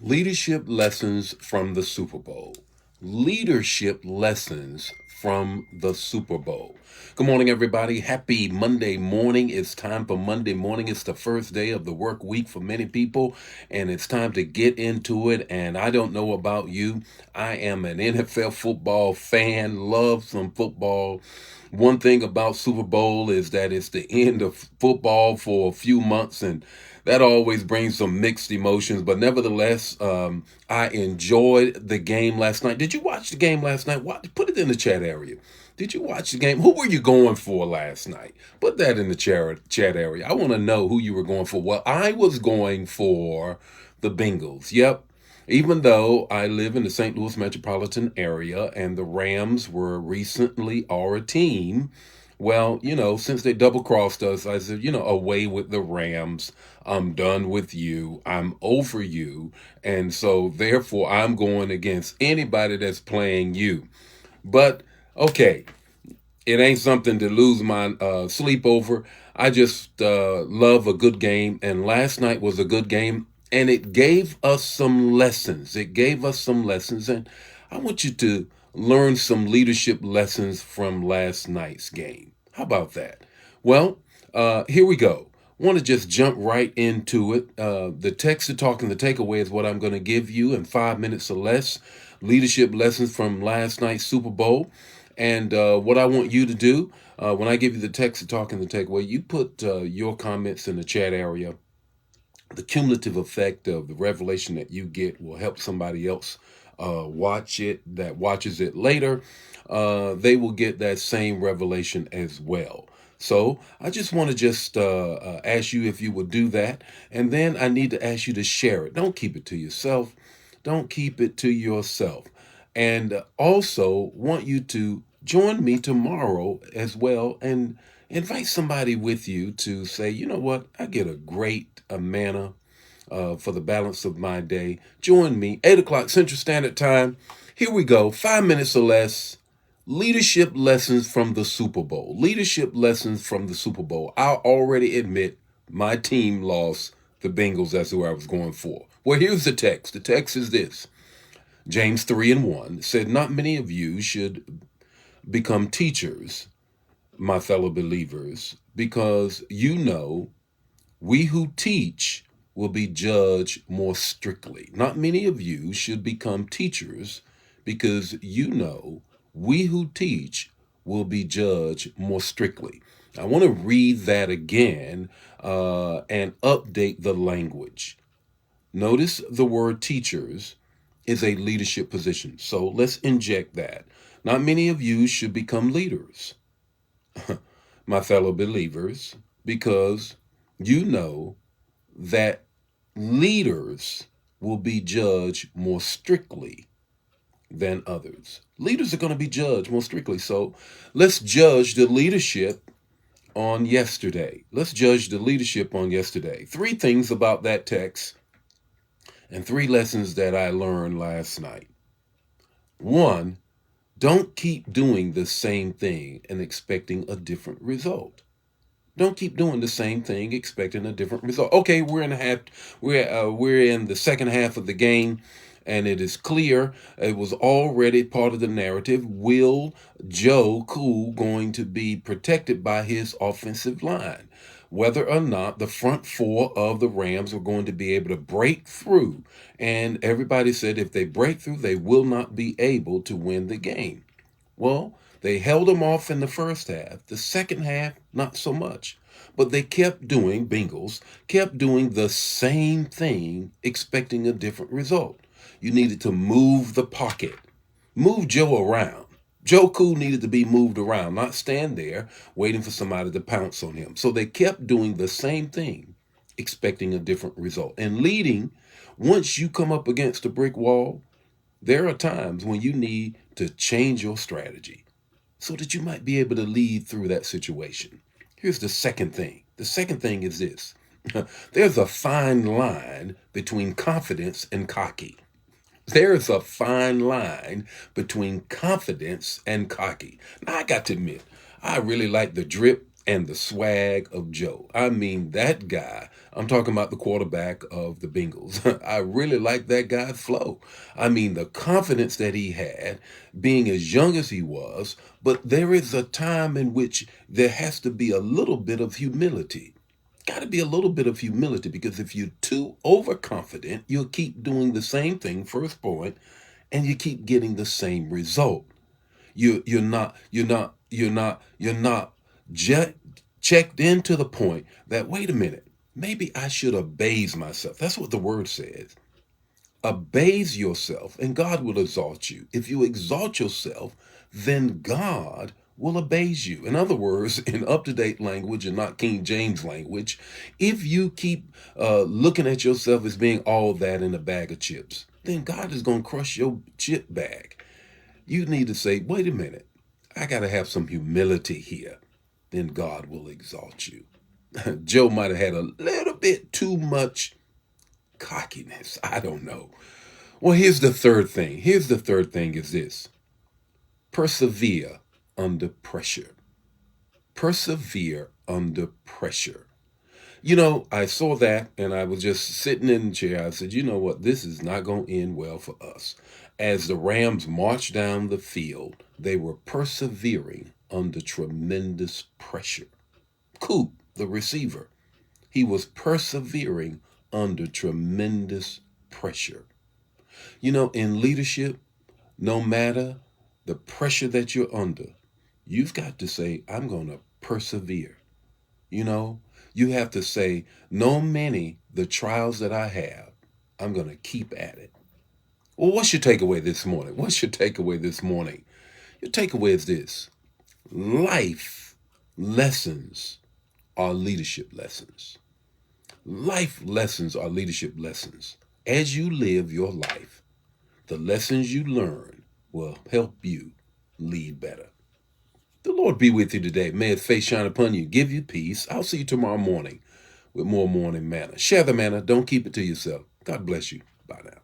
Leadership lessons from the Super Bowl. Leadership lessons from the Super Bowl. Good morning, everybody. Happy Monday morning. It's time for Monday morning. It's the first day of the work week for many people, and it's time to get into it. And I don't know about you. I am an NFL football fan, love some football. One thing about Super Bowl is that it's the end of football for a few months, and that always brings some mixed emotions. But nevertheless, I enjoyed the game last night. Did you watch the game last night? Put it in the chat area. Did you watch the game? Who were you going for last night? Put that in the chat area. I want to know who you were going for. Well, I was going for the Bengals. Yep. Even though I live in the St. Louis metropolitan area and the Rams were recently our team, well, since they double crossed us, I said, away with the Rams. I'm done with you. I'm over you. And so, therefore, I'm going against anybody that's playing you. But, okay, it ain't something to lose my sleep over. I just love a good game. And last night was a good game. And it gave us some lessons. It gave us some lessons. And I want you to learn some leadership lessons from last night's game. How about that? Well, here we go. Want to just jump right into it. The text to talk and the takeaway is what I'm going to give you in 5 minutes or less. Leadership lessons from last night's Super Bowl. And what I want you to do when I give you the text to talk and the takeaway, you put your comments in the chat area. The cumulative effect of the revelation that you get will help somebody else watch it that watches it later. They will get that same revelation as well. So I just want to just ask you if you would do that. And then I need to ask you to share it. Don't keep it to yourself. Don't keep it to yourself. And also want you to join me tomorrow as well and invite somebody with you to say, you know what, I get a great manna for the balance of my day. Join me, 8 o'clock Central Standard Time. Here we go, 5 minutes or less. Leadership lessons from the Super Bowl. Leadership lessons from the Super Bowl. I'll already admit my team lost. The Bengals, that's who I was going for. Well, here's the text. The text is this. James 3:1 said, not many of you should become teachers, my fellow believers, because you know we who teach will be judged more strictly. Not many of you should become teachers because you know we who teach will be judged more strictly. I want to read that again and update the language. Notice the word teachers is a leadership position. So let's inject that. Not many of you should become leaders, my fellow believers, because you know that leaders will be judged more strictly than others. Leaders are going to be judged more strictly. So let's judge the leadership on yesterday. Let's judge the leadership on yesterday. Three things about that text and three lessons that I learned last night. One, don't keep doing the same thing and expecting a different result. Don't keep doing the same thing expecting a different result. Okay, we're in the second half of the game, and it is clear it was already part of the narrative. Will Joe Cool going to be protected by his offensive line? Whether or not the front four of the Rams are going to be able to break through. And everybody said if they break through, they will not be able to win the game. Well, they held them off in the first half. The second half, not so much. But they Bengals kept doing the same thing, expecting a different result. You needed to move the pocket, move Joe around. Joe Cool needed to be moved around, not stand there waiting for somebody to pounce on him. So they kept doing the same thing, expecting a different result. And leading, once you come up against a brick wall, there are times when you need to change your strategy so that you might be able to lead through that situation. Here's the second thing. The second thing is this. There's a fine line between confidence and cocky. There is a fine line between confidence and cocky. Now, I got to admit, I really like the drip and the swag of Joe. I mean, that guy, I'm talking about the quarterback of the Bengals. I really like that guy's flow. I mean, the confidence that he had, being as young as he was, but there is a time in which there has to be a little bit of humility. Got to be a little bit of humility, because if you're too overconfident, you'll keep doing the same thing, first point, and you keep getting the same result. You're not je- checked into the point that, wait a minute, maybe I should abase myself. That's what the word says. Abase yourself and God will exalt you. If you exalt yourself, then God will abase you. In other words, in up-to-date language and not King James language, if you keep looking at yourself as being all that in a bag of chips, then God is going to crush your chip bag. You need to say, wait a minute, I got to have some humility here. Then God will exalt you. Joe might have had a little bit too much cockiness. I don't know. Well, here's the third thing. Here's the third thing is this: persevere under pressure. Persevere under pressure. You know, I saw that and I was just sitting in the chair. I said, you know what? This is not going to end well for us. As the Rams marched down the field, they were persevering under tremendous pressure. Coop, the receiver, he was persevering under tremendous pressure. You know, in leadership, no matter the pressure that you're under, you've got to say, I'm going to persevere. You know, you have to say, no many the trials that I have, I'm going to keep at it. Well, what's your takeaway this morning? What's your takeaway this morning? Your takeaway is this: life lessons are leadership lessons. Life lessons are leadership lessons. As you live your life, the lessons you learn will help you lead better. The Lord be with you today. May his face shine upon you, give you peace. I'll see you tomorrow morning with more morning manna. Share the manna. Don't keep it to yourself. God bless you. Bye now.